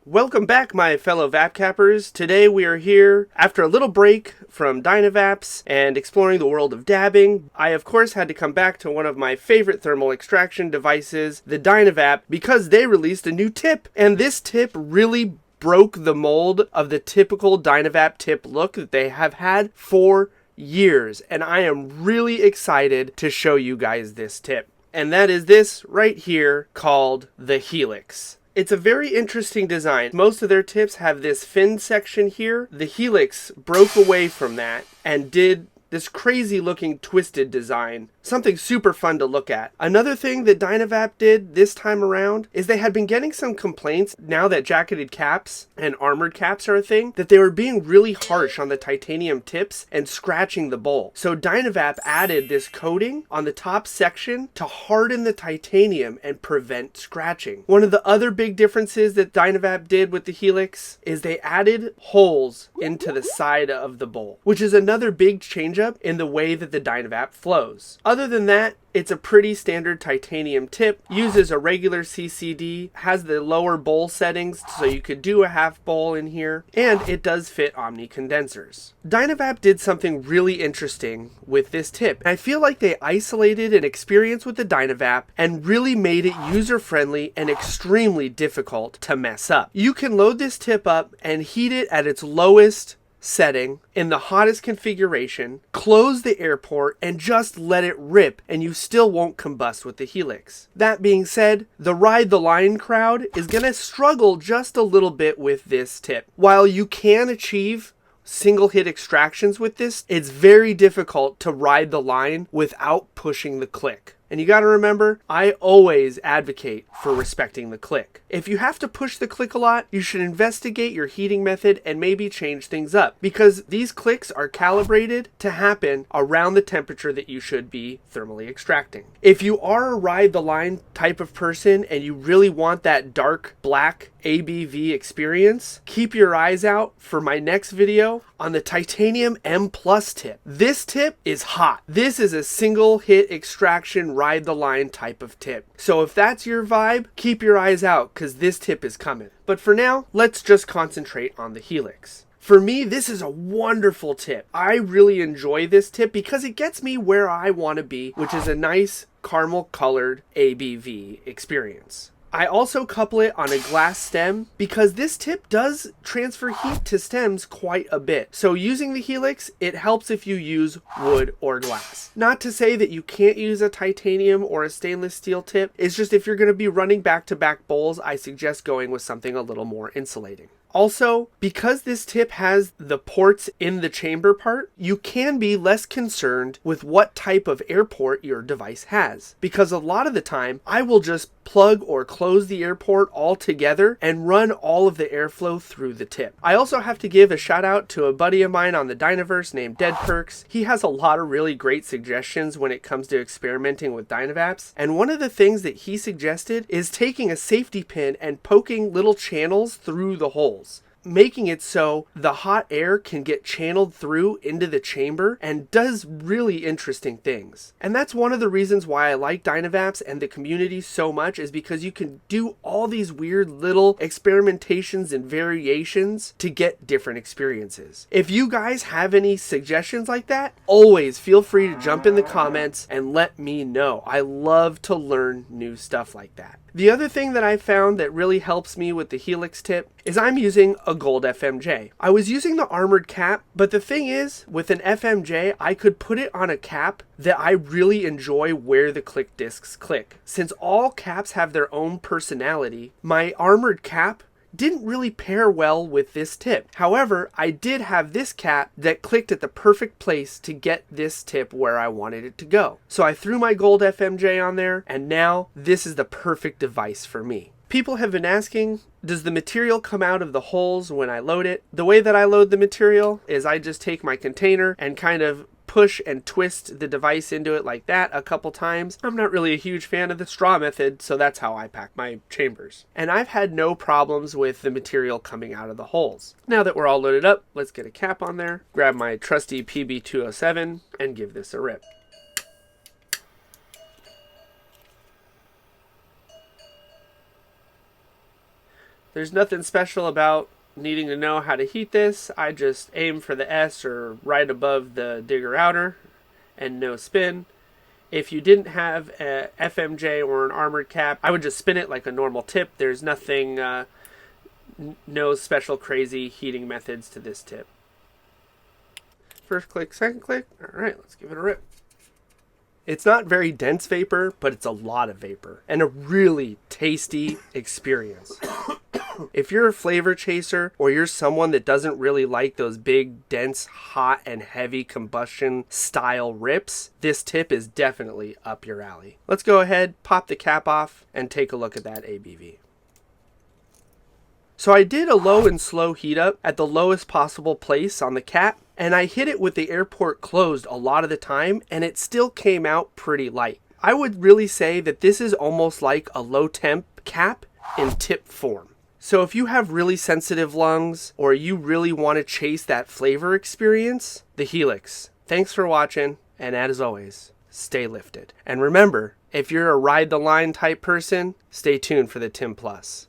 Welcome back, my fellow vape cappers. Today we are here after a little break from Dynavaps and exploring the world of dabbing. I of course had to come back to one of my favorite thermal extraction devices, the Dynavap, because they released a new tip. And this tip really broke the mold of the typical Dynavap tip look that they have had for years. And I am really excited to show you guys this tip. And that is this right here called the Helix. It's a very interesting design. Most of their tips have this fin section here. The Helix broke away from that and did this crazy looking twisted design. Something super fun to look at. Another thing that Dynavap did this time around is they had been getting some complaints now that jacketed caps and armored caps are a thing, that they were being really harsh on the titanium tips and scratching the bowl. So Dynavap added this coating on the top section to harden the titanium and prevent scratching. One of the other big differences that Dynavap did with the Helix is they added holes into the side of the bowl, which is another big change up in the way that the Dynavap flows. Other than that, it's a pretty standard titanium tip, uses a regular CCD, has the lower bowl settings so you could do a half bowl in here, and it does fit Omni condensers. Dynavap did something really interesting with this tip. I feel like they isolated an experience with the Dynavap and really made it user-friendly and extremely difficult to mess up. You can load this tip up and heat it at its lowest setting in the hottest configuration, close the air port, and just let it rip, and you still won't combust with the Helix. That being said, the Ride the Line crowd is gonna struggle just a little bit with this tip. While you can achieve single hit extractions with this, it's very difficult to ride the line without pushing the click. And you gotta remember, I always advocate for respecting the click. If you have to push the click a lot, you should investigate your heating method and maybe change things up, because these clicks are calibrated to happen around the temperature that you should be thermally extracting. If you are a ride the line type of person and you really want that dark black ABV experience, keep your eyes out for my next video on the Titanium M Plus tip. This tip is hot. This is a single hit extraction ride the line type of tip. So if that's your vibe, keep your eyes out because this tip is coming. But for now, let's just concentrate on the Helix. For me, this is a wonderful tip. I really enjoy this tip because it gets me where I want to be, which is a nice caramel colored ABV experience. I also couple it on a glass stem because this tip does transfer heat to stems quite a bit. So using the Helix, it helps if you use wood or glass. Not to say that you can't use a titanium or a stainless steel tip. It's just if you're going to be running back-to-back bowls, I suggest going with something a little more insulating. Also, because this tip has the ports in the chamber part, you can be less concerned with what type of air port your device has. Because a lot of the time, I will just plug or close the air port altogether and run all of the airflow through the tip. I also have to give a shout out to a buddy of mine on the Dynaverse named Dead Perks. He has a lot of really great suggestions when it comes to experimenting with Dynavaps. And one of the things that he suggested is taking a safety pin and poking little channels through the holes, making it so the hot air can get channeled through into the chamber and does really interesting things. And that's one of the reasons why I like Dynavaps and the community so much, is because you can do all these weird little experimentations and variations to get different experiences. If you guys have any suggestions like that, always feel free to jump in the comments and let me know. I love to learn new stuff like that. The other thing that I found that really helps me with the Helix tip is I'm using a gold FMJ. I was using the armored cap, but the thing is, with an FMJ, I could put it on a cap that I really enjoy where the click discs click. Since all caps have their own personality, my armored cap didn't really pair well with this tip. However, I did have this cap that clicked at the perfect place to get this tip where I wanted it to go. So I threw my gold FMJ on there, and now this is the perfect device for me. People have been asking, does the material come out of the holes when I load it? The way that I load the material is I just take my container and kind of push and twist the device into it like that a couple times. I'm not really a huge fan of the straw method, so that's how I pack my chambers. And I've had no problems with the material coming out of the holes. Now that we're all loaded up, let's get a cap on there, grab my trusty PB207, and give this a rip. There's nothing special about needing to know how to heat this. I just aim for the S or right above the digger outer and no spin. If you didn't have a FMJ or an armored cap, I would just spin it like a normal tip. There's nothing, no special crazy heating methods to this tip. First click, second click. All right, let's give it a rip. It's not very dense vapor, but it's a lot of vapor and a really tasty experience. If you're a flavor chaser or you're someone that doesn't really like those big, dense, hot, and heavy combustion style rips, this tip is definitely up your alley. Let's go ahead, pop the cap off, and take a look at that ABV. So I did a low and slow heat up at the lowest possible place on the cap, and I hit it with the air port closed a lot of the time, and it still came out pretty light. I would really say that this is almost like a low temp cap in tip form. So if you have really sensitive lungs or you really want to chase that flavor experience, the Helix. Thanks for watching, and as always, stay lifted. And remember, if you're a ride the line type person, stay tuned for the Tim Plus.